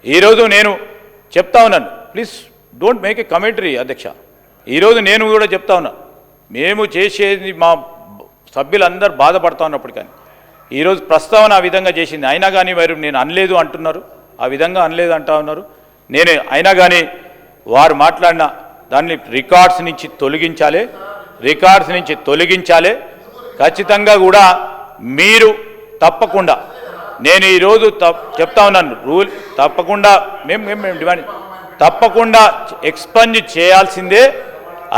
ఈరోజు నేను చెప్తా ఉన్నాను, please don't make a commentary అధ్యక్ష. ఈరోజు నేను కూడా చెప్తా ఉన్నా, మేము చేసేది మా సభ్యులందరూ బాధపడతా ఉన్నప్పుడు కానీ ఈరోజు ప్రస్తావన ఆ విధంగా చేసింది. అయినా కానీ వారు నేను అనలేదు అంటున్నారు, ఆ విధంగా అనలేదు అంటా ఉన్నారు. నేను అయినా కానీ వారు మాట్లాడిన దాన్ని రికార్డ్స్ నుంచి తొలగించాలి. ఖచ్చితంగా కూడా మీరు తప్పకుండా, నేను ఈరోజు చెప్తా ఉన్నాను, రూల్ తప్పకుండా మేము డిమాండ్ తప్పకుండా ఎక్స్పంజ్ చేయాల్సిందే,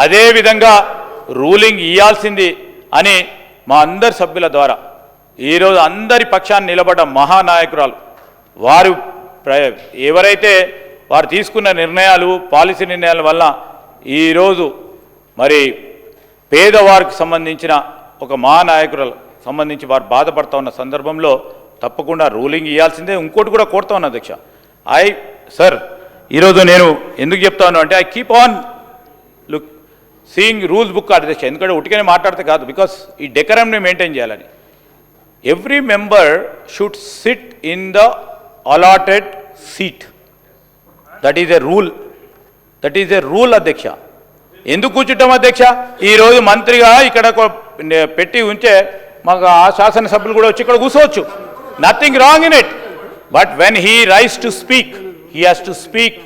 అదేవిధంగా రూలింగ్ ఇవ్వాల్సింది అని మా అందరి సభ్యుల ద్వారా ఈరోజు అందరి పక్షాన్ని నిలబడ్డ మహానాయకురాలు వారు ఎవరైతే వారు తీసుకున్న నిర్ణయాలు, పాలసీ నిర్ణయాల వల్ల ఈరోజు మరి పేదవారికి సంబంధించిన ఒక మహానాయకురాలు సంబంధించి వారు బాధపడుతూ ఉన్న సందర్భంలో తప్పకుండా రూలింగ్ ఇవ్వాల్సిందే. ఇంకోటి కూడా కోరుతా ఉన్నా అధ్యక్ష, సార్ ఈరోజు నేను ఎందుకు చెప్తా ఉన్నా అంటే I keep on seeing rules book అధ్యక్ష, ఎందుకంటే ఉట్టిగానే మాట్లాడితే కాదు, బికాస్ ఈ డెకరంని మెయింటైన్ చేయాలని. Every member should SIT in the allotted seat, that is a rule అధ్యక్ష. ఎందుకు కూర్చుంటాం అధ్యక్ష? ఈరోజు మంత్రిగా ఇక్కడ పెట్టి ఉంటే మాకు ఆ శాసనసభ్యులు కూడా వచ్చి ఇక్కడ కూర్చోవచ్చు, nothing wrong in it. But when he rise to speak, he has to speak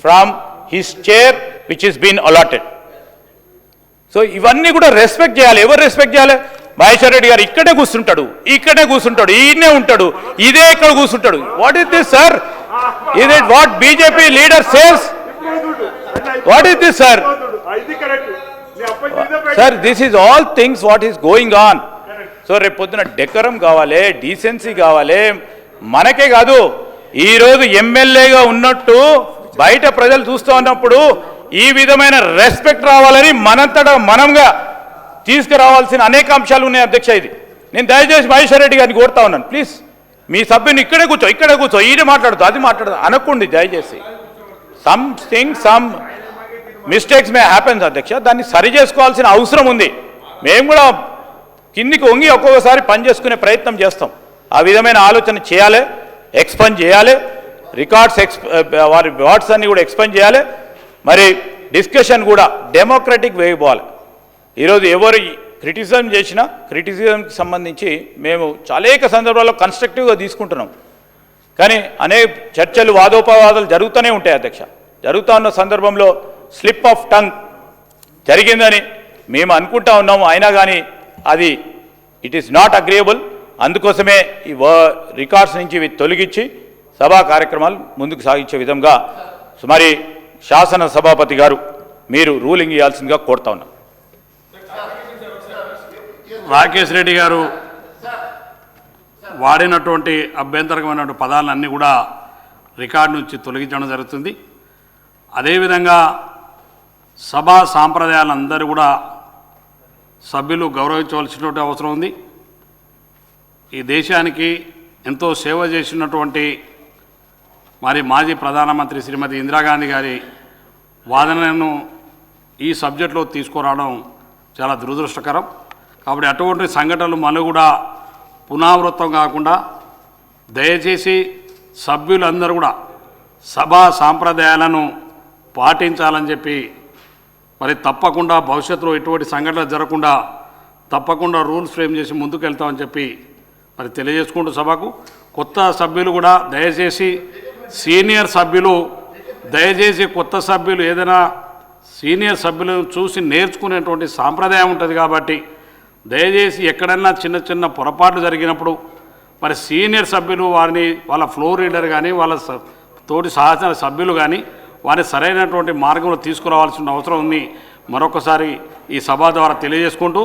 from his chair which is been allotted. So ఇవన్నీ కూడా రెస్పెక్ట్ చేయాలి. ఎవరు రెస్పెక్ట్ చేయాలి? మహేశ్వర్ రెడ్డి గారు ఇక్కడే కూర్చుంటాడు, ఈయనే ఉంటాడు, ఇదే ఇక్కడ కూర్చుంటాడు. What is this sir? Is it what BJP leader says? What is this sir? Sir this is all things what is going on. So రేపు పొద్దున డెకరం కావాలి, డీసెన్సీ కావాలి. మనకే కాదు, ఈరోజు ఎమ్మెల్యేగా ఉన్నట్టు బయట ప్రజలు చూస్తూ ఉన్నప్పుడు ఈ విధమైన రెస్పెక్ట్ రావాలని మనంతటా మనంగా తీసుకురావాల్సిన అనేక అంశాలు ఉన్నాయి అధ్యక్ష. ఇది నేను దయచేసి మహేశ్వర్ రెడ్డి గారిని కోరుతా ఉన్నాను, ప్లీజ్ మీ సభ్యుని ఇక్కడే కూర్చో, ఈయన మాట్లాడుతూ అది మాట్లాడదు అనకండి దయచేసి. సమ్ మిస్టేక్స్ మే హ్యాపెన్స్ అధ్యక్ష, దాన్ని సరి చేసుకోవాల్సిన అవసరం ఉంది. మేము కూడా కిందికి వంగి ఒక్కొక్కసారి పని చేసుకునే ప్రయత్నం చేస్తాం. ఆ విధమైన ఆలోచన చేయాలి, ఎక్స్పంజ్ చేయాలి, వారి వర్డ్స్ అన్ని కూడా ఎక్స్పంజ్ చేయాలి. మరి డిస్కషన్ కూడా డెమోక్రటిక్ వే పోవాలి. ఈరోజు ఎవరు క్రిటిసిజం చేసినా క్రిటిసిజంకి సంబంధించి మేము అనేక సందర్భాల్లో కన్స్ట్రక్టివ్గా తీసుకుంటున్నాం. కానీ అనేక చర్చలు, వాదోపవాదాలు జరుగుతూనే ఉంటాయి అధ్యక్ష. జరుగుతూ ఉన్న సందర్భంలో స్లిప్ ఆఫ్ టంగ్ జరిగిందని మేము అనుకుంటా ఉన్నాము. అయినా కానీ అది ఇట్ ఈస్ నాట్ అగ్రియబుల్. అందుకోసమే ఈ రికార్డ్స్ నుంచి ఇవి తొలగించి సభా కార్యక్రమాలు ముందుకు సాగించే విధంగా మరి శాసన సభాపతి గారు మీరు రూలింగ్ ఇవ్వాల్సిందిగా కోరుతా ఉన్నాం. రాకేష్ రెడ్డి గారు వాడినటువంటి అభ్యంతరకమైనటువంటి పదాలన్నీ కూడా రికార్డు నుంచి తొలగించడం జరుగుతుంది. అదేవిధంగా సభా సాంప్రదాయాలందరూ కూడా సభ్యులు గౌరవించవలసినటువంటి అవసరం ఉంది. ఈ దేశానికి ఎంతో సేవ చేసినటువంటి మరి మాజీ ప్రధానమంత్రి శ్రీమతి ఇందిరాగాంధీ గారి వాదనలను ఈ సబ్జెక్టులో తీసుకురావడం చాలా దురదృష్టకరం. కాబట్టి అటువంటి సంఘటనలు మళ్ళీ కూడా పునరావృతం కాకుండా దయచేసి సభ్యులందరూ కూడా సభా సాంప్రదాయాలను పాటించాలని చెప్పి మరి తప్పకుండా భవిష్యత్తులో ఎటువంటి సంఘటనలు జరగకుండా తప్పకుండా రూల్స్ ఫ్రేమ్ చేసి ముందుకు వెళ్తామని చెప్పి మరి తెలియజేసుకుంటూ సభకు కొత్త సభ్యులు కూడా దయచేసి సీనియర్ సభ్యులు దయచేసి కొత్త సభ్యులు ఏదైనా సీనియర్ సభ్యులను చూసి నేర్చుకునేటువంటి సాంప్రదాయం ఉంటుంది. కాబట్టి దయచేసి ఎక్కడైనా చిన్న చిన్న పొరపాట్లు జరిగినప్పుడు మరి సీనియర్ సభ్యులు వారిని వాళ్ళ ఫ్లోర్ లీడర్ కానీ వాళ్ళ తోటి సహచర సభ్యులు కానీ వారిని సరైనటువంటి మార్గంలో తీసుకురావాల్సిన అవసరం ఉంది. మరొకసారి ఈ సభ ద్వారా తెలియజేసుకుంటూ